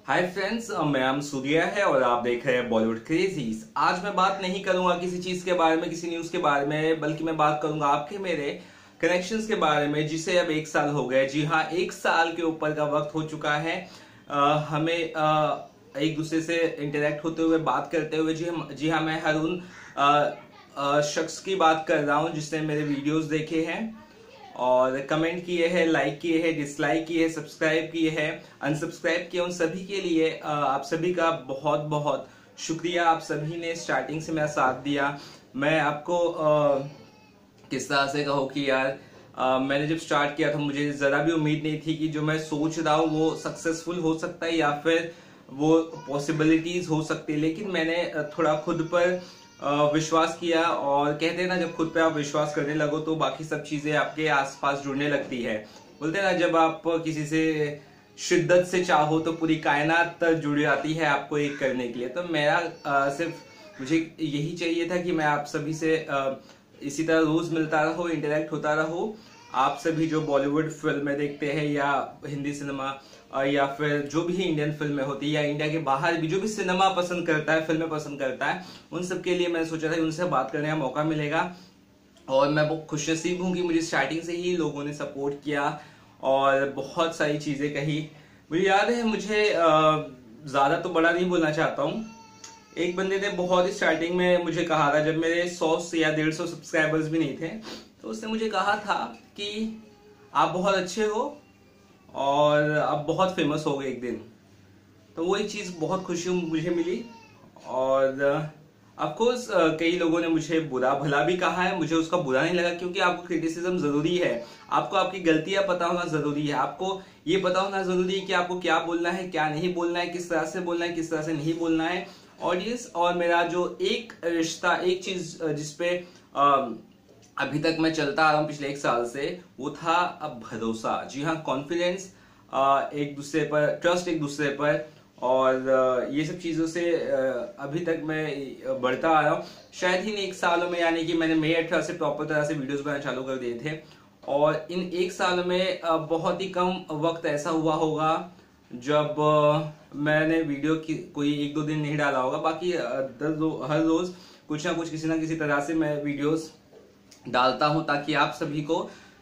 Hi friends, मैं नाम सूर्या है और आप देख रहे हैं बॉलीवुड क्रेजीज। आज मैं बात नहीं करूंगा किसी चीज के बारे में, किसी न्यूज के बारे में, बल्कि मैं बात करूंगा आपके मेरे कनेक्शंस के बारे में, जिसे अब 1 साल हो गए। जी हाँ, 1 साल के ऊपर का वक्त हो चुका है। हमें एक दूसरे से इंटरेक्ट होते हुए, बात करते हुए। जी हाँ, मैं हर उन शख्स की बात कर रहा हूँ जिसने मेरे वीडियोस देखे हैं और कमेंट किए हैं, लाइक किए हैं, डिसलाइक किए हैं, सब्सक्राइब किए हैं, अनसब्सक्राइब किए। उन सभी के लिए आप सभी का बहुत बहुत शुक्रिया। आप सभी ने स्टार्टिंग से मेरा साथ दिया। मैं आपको किस तरह से कहो कि यार, मैंने जब स्टार्ट किया था मुझे जरा भी उम्मीद नहीं थी कि जो मैं सोच रहा हूँ वो सक्सेसफुल हो सकता है या फिर वो पॉसिबिलिटीज हो सकती है। लेकिन मैंने थोड़ा खुद पर विश्वास किया, और कहते हैं ना, जब खुद पे आप विश्वास करने लगो तो बाकी सब चीजें आपके आसपास जुड़ने लगती है। बोलते हैं ना, जब आप किसी से शिद्दत से चाहो तो पूरी कायनात जुड़ जाती है आपको एक करने के लिए। तो मेरा सिर्फ मुझे यही चाहिए था कि मैं आप सभी से इसी तरह रोज मिलता रहो, इंटरेक्ट होता रहो। आप सभी जो बॉलीवुड फिल्में देखते हैं या हिंदी सिनेमा या फिर जो भी इंडियन फिल्में होती है या इंडिया के बाहर भी जो भी सिनेमा पसंद करता है, फिल्में पसंद करता है, उन सब के लिए मैंने सोचा था उनसे बात करने का मौका मिलेगा। और मैं बहुत खुशनसीब हूँ कि मुझे स्टार्टिंग से ही लोगों ने सपोर्ट किया और बहुत सारी चीजें कही। मुझे याद है, मुझे ज्यादा तो बड़ा नहीं बोलना चाहता हूँ। एक बंदे ने बहुत ही स्टार्टिंग में मुझे कहा था, जब मेरे 100 या 150 सब्सक्राइबर्स भी नहीं थे, तो उसने मुझे कहा था कि आप बहुत अच्छे हो और आप बहुत फेमस हो गए एक दिन। तो वो एक चीज बहुत खुशी मुझे मिली। और ऑफ कोर्स कई लोगों ने मुझे बुरा भला भी कहा है, मुझे उसका बुरा नहीं लगा, क्योंकि आपको क्रिटिसिज्म जरूरी है। आपको आपकी गलतियां पता होना जरूरी है। आपको ये पता होना जरूरी है कि आपको क्या बोलना है, क्या नहीं बोलना है, किस तरह से बोलना है, किस तरह से नहीं बोलना है। ऑडियंस और मेरा जो एक रिश्ता, एक चीज जिसपे अभी तक मैं चलता आ रहा हूँ पिछले 1 साल से, वो था अब भरोसा। जी हाँ, कॉन्फिडेंस एक दूसरे पर, ट्रस्ट एक दूसरे पर, और ये सब चीजों से अभी तक मैं बढ़ता आ रहा हूँ। शायद ही इन 1 सालों में, यानी कि मैंने मई 18 से प्रॉपर तरह से वीडियोस बनाना चालू कर दिए थे, और इन 1 साल में बहुत ही कम वक्त ऐसा हुआ होगा जब मैंने वीडियो की कोई 1-2 दिन नहीं डाला होगा। बाकी हर रोज कुछ ना कुछ, किसी ना किसी तरह से मैं वीडियोस डालता हूं, ताकि आप सभी को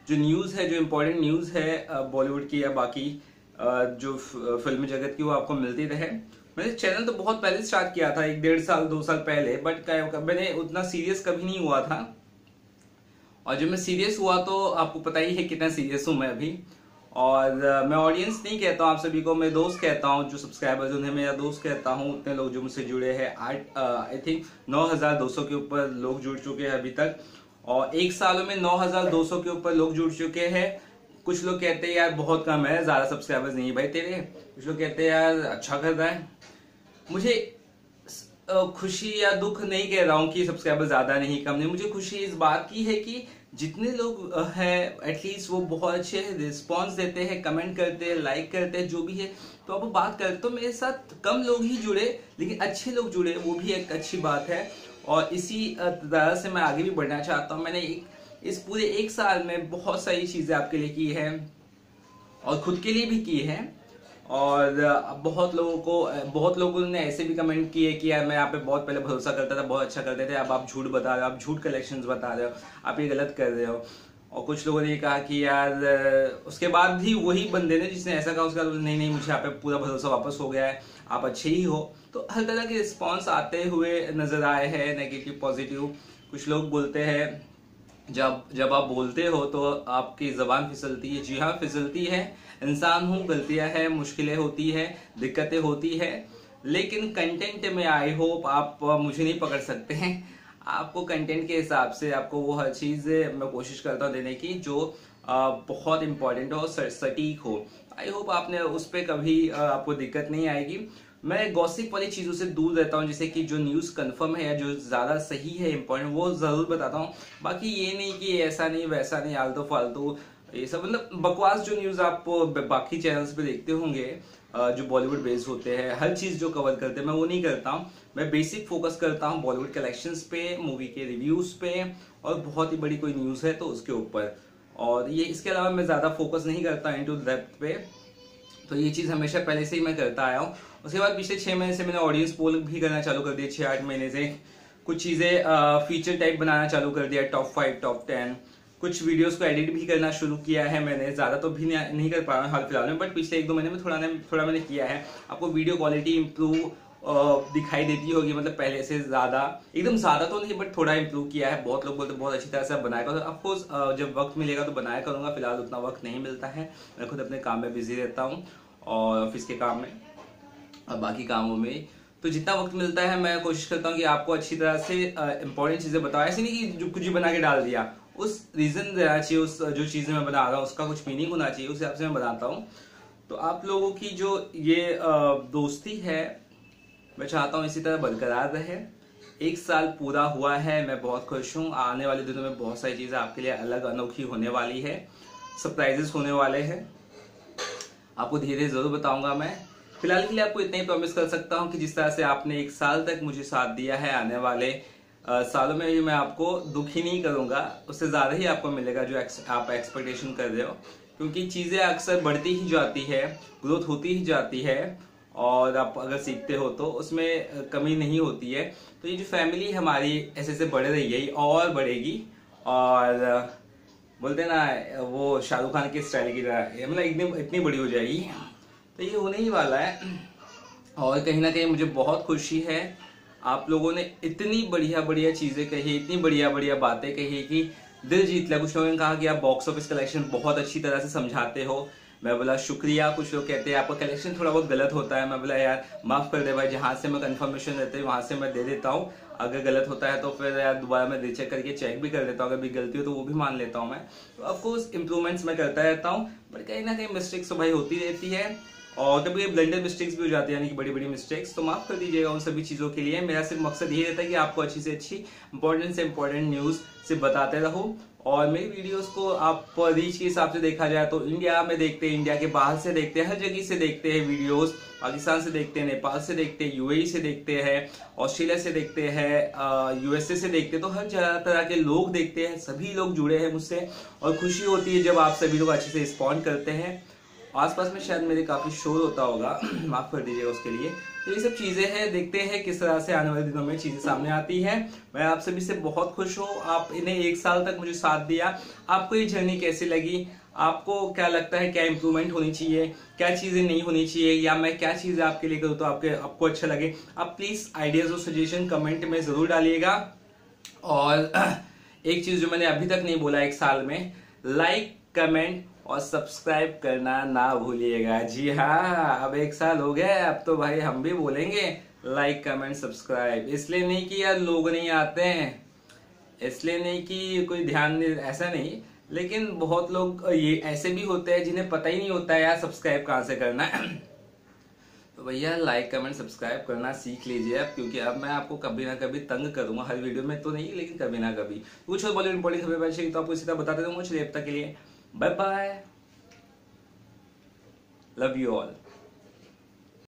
जो न्यूज है, जो इम्पोर्टेंट न्यूज है बॉलीवुड की या बाकी जो फिल्म जगत की, वो आपको मिलती रहे। मैंने चैनल तो बहुत पहले स्टार्ट किया था, 1-1.5 साल 2 साल पहले, बट मैंने उतना सीरियस कभी नहीं हुआ था। और जब मैं सीरियस हुआ तो आपको पता ही है कितना सीरियस हूं मैं अभी। और मैं ऑडियंस नहीं कहता हूं आप सभी को, मैं दोस्त कहता हूं। जो सब्सक्राइबर्स उन्हें मेरा दोस्त कहता हूं। उतने लोग जो मुझसे जुड़े हैं, आई थिंक 9200 के ऊपर लोग जुड़ चुके हैं अभी तक, और 1 सालों में 9200 के ऊपर लोग जुड़ चुके हैं। कुछ लोग कहते हैं यार बहुत कम है, ज्यादा सब्सक्राइबर्स नहीं है भाई तेरे। कुछ लोग कहते हैं यार अच्छा कर रहा है। मुझे खुशी या दुख नहीं कह रहा हूं कि सब्सक्राइबर ज्यादा नहीं, कम नहीं। मुझे खुशी इस बात की है कि जितने लोग हैं एटलीस्ट वो बहुत अच्छे रिस्पॉन्स देते हैं, कमेंट करते हैं, लाइक करते हैं, जो भी है। तो अब बात करते, तो मेरे साथ कम लोग ही जुड़े लेकिन अच्छे लोग जुड़े, वो भी एक अच्छी बात है। और इसी तरह से मैं आगे भी बढ़ना चाहता हूँ। मैंने इस पूरे 1 साल में बहुत सारी चीजें आपके लिए की है और खुद के लिए भी की है। और बहुत लोगों ने ऐसे भी कमेंट किए कि यार, मैं आप पे बहुत पहले भरोसा करता था, बहुत अच्छा करते थे, अब आप झूठ बता रहे हो, आप झूठ कलेक्शंस बता रहे हो, आप ये गलत कर रहे हो। और कुछ लोगों ने ये कहा कि यार, उसके बाद भी वही बंदे ने जिसने ऐसा कहा, उसका नहीं नहीं, मुझे आप पे पूरा भरोसा वापस हो गया है, आप अच्छे ही हो। तो हर तरह के रिस्पॉन्स आते हुए नजर आए हैं, नेगेटिव पॉजिटिव। कुछ लोग बोलते हैं जब आप बोलते हो तो आपकी जबान फिसलती है। जी हाँ, फिसलती है। इंसान हूँ, गलतियां हैं, मुश्किलें होती है, दिक्कतें होती है, लेकिन कंटेंट में आई होप आप मुझे नहीं पकड़ सकते हैं। आपको कंटेंट के हिसाब से आपको वो हर चीज मैं कोशिश करता हूँ देने की जो बहुत इंपॉर्टेंट हो, सटीक हो। आई होप आपने उस पर कभी आपको दिक्कत नहीं आएगी। मैं गॉसिप वाली चीजों से दूर रहता हूँ, जैसे कि जो न्यूज कंफर्म है या जो ज्यादा सही है, इंपॉर्टेंट, वो जरूर बताता हूँ। बाकी ये नहीं कि ऐसा नहीं वैसा नहीं, आलतू फालतू ये सब, मतलब बकवास जो न्यूज आप बाकी चैनल्स पे देखते होंगे जो बॉलीवुड बेस्ड होते हैं, हर चीज जो कवर करते हैं, मैं वो नहीं करता हूँ। मैं बेसिक फोकस करता हूँ बॉलीवुड कलेक्शंस पे, मूवी के रिव्यूज पे, और बहुत ही बड़ी कोई न्यूज है तो उसके ऊपर। और ये इसके अलावा मैं ज्यादा फोकस नहीं करता इनटू डेप्थ पे। तो ये चीज़ हमेशा पहले से ही मैं करता आया हूँ। उसके बाद पिछले 6 महीने से मैंने ऑडियंस पोल भी करना चालू कर दिया, 6-8 महीने से कुछ चीज़ें फीचर टाइप बनाना चालू कर दिया, टॉप 5 टॉप 10, कुछ वीडियोस को एडिट भी करना शुरू किया है मैंने। ज़्यादा तो भी नहीं कर पा रहा हूँ हाल फिलहाल में, बट पिछले 1-2 महीने में थोड़ा मैंने किया है। आपको वीडियो क्वालिटी इंप्रूव दिखाई देती होगी, मतलब पहले से ज़्यादा, एकदम ज़्यादा तो नहीं बट थोड़ा इंप्रूव किया है। बहुत लोग बोलते बहुत अच्छी तरह से बनाया करो। ऑफकोर्स जब वक्त मिलेगा तो बनाया करूँगा, फिलहाल उतना वक्त नहीं मिलता है। मैं खुद अपने काम में बिजी रहता हूँ और ऑफिस के काम में और बाकी कामों में, तो जितना वक्त मिलता है मैं कोशिश करता हूँ कि आपको अच्छी तरह से इंपॉर्टेंट चीज़ें बताओ। ऐसे नहीं कि जो कुछ भी बना के डाल दिया, उस रीज़न देना चाहिए, उस जो चीज़ें मैं बना रहा हूँ उसका कुछ मीनिंग होना चाहिए, उस हिसाब से मैं बनाता हूँ। तो आप लोगों की जो ये दोस्ती है मैं चाहता हूँ इसी तरह बरकरार रहे। 1 साल पूरा हुआ है, मैं बहुत खुश हूँ। आने वाले दिनों में बहुत सारी चीज़ें आपके लिए अलग अनोखी होने वाली है, सरप्राइजेस होने वाले हैं, आपको धीरे जरूर बताऊंगा मैं। फिलहाल के लिए आपको इतना ही प्रॉमिस कर सकता हूं कि जिस तरह से आपने 1 साल तक मुझे साथ दिया है, आने वाले सालों में भी मैं आपको दुखी नहीं करूंगा, उससे ज्यादा ही आपको मिलेगा जो आप एक्सपेक्टेशन कर रहे हो। क्योंकि चीजें अक्सर बढ़ती ही जाती है, ग्रोथ होती ही जाती है, और आप अगर सीखते हो तो उसमें कमी नहीं होती है। तो ये जो फैमिली हमारी ऐसे ऐसे बढ़ रही है और बढ़ेगी, और बोलते हैं ना वो शाहरुख खान के स्टाइल की तरह, मतलब इतनी बड़ी हो जाएगी। तो ये होने ही वाला है, और कहीं ना कहीं मुझे बहुत खुशी है। आप लोगों ने इतनी बढ़िया बढ़िया चीज़ें कही, इतनी बढ़िया बढ़िया बातें कही कि दिल जीत लिया। कुछ लोगों ने कहा कि आप बॉक्स ऑफिस कलेक्शन बहुत अच्छी तरह से समझाते हो, मैं बोला शुक्रिया। कुछ लोग कहते हैं आपका कलेक्शन थोड़ा बहुत गलत होता है, मैं बोला यार माफ़ कर दे भाई, जहाँ से मैं कंफर्मेशन रहते हैं वहाँ से मैं दे देता हूँ। अगर गलत होता है तो फिर यार दोबारा मैं रीचेक करके चेक भी कर देता हूँ, अगर भी गलती हो तो वो भी मान लेता हूँ मैं। तो ऑफकोर्स इंप्रूवमेंट्स मैं करता रहता हूँ, बट कहीं ना कहीं मिस्टेक्स तो भाई होती रहती है, और कभी ब्लेंडर मिस्टेक्स भी हो जाती है, यानी कि बड़ी बड़ी मिस्टेक्स, तो माफ कर दीजिएगा उन सभी चीज़ों के लिए। मेरा सिर्फ मकसद ये रहता है कि आपको अच्छी से अच्छी इंपॉर्टेंट से इंपॉर्टेंट न्यूज़ से बताते रहो। और मेरी वीडियोस को आप रीच के हिसाब से देखा जाए तो इंडिया में देखते हैं, इंडिया के बाहर से देखते हैं, हर जगह से देखते हैं वीडियोस। पाकिस्तान से देखते हैं, नेपाल से देखते हैं, यूएई से देखते हैं, ऑस्ट्रेलिया से देखते हैं, यूएसए से देखते हैं, तो हर तरह के लोग देखते हैं। सभी लोग जुड़े हैं मुझसे, और खुशी होती है जब आप सभी लोग अच्छे से रिस्पॉन्ड करते हैं। आसपास में शायद मेरे काफी शोर होता होगा, माफ कर दीजिएगा उसके लिए। तो ये सब चीजें हैं, देखते हैं किस तरह से आने वाले दिनों में चीजें सामने आती हैं। मैं आप सभी से बहुत खुश हूँ, आप इन्हें 1 साल तक मुझे साथ दिया। आपको ये जर्नी कैसी लगी? आपको क्या लगता है क्या इंप्रूवमेंट होनी चाहिए, क्या चीजें नहीं होनी चाहिए, या मैं क्या चीजें आपके लिए करूँ तो आपको अच्छा लगे? आप प्लीज आइडियाज और सजेशन कमेंट में जरूर डालिएगा। और एक चीज जो मैंने अभी तक नहीं बोला 1 साल में, लाइक कमेंट और सब्सक्राइब करना ना भूलिएगा। जी हाँ, अब 1 साल हो गया है, अब तो भाई हम भी बोलेंगे लाइक कमेंट सब्सक्राइब। इसलिए नहीं कि यार लोग नहीं आते हैं, इसलिए नहीं कि कोई ध्यान नहीं, ऐसा नहीं, लेकिन बहुत लोग ये ऐसे भी होते हैं जिन्हें पता ही नहीं होता है यार सब्सक्राइब कहाँ से करना है। तो भैया लाइक कमेंट सब्सक्राइब करना सीख लीजिए अब, क्योंकि अब मैं आपको कभी ना कभी तंग करूंगा, हर वीडियो में तो नहीं लेकिन कभी ना कभी कुछ और बॉलीवुड इंपॉर्टेंट खबर चाहिए तो आपको इसी तरह बताते रहूंगा। चलिए अब तक के लिए bye bye, love you all.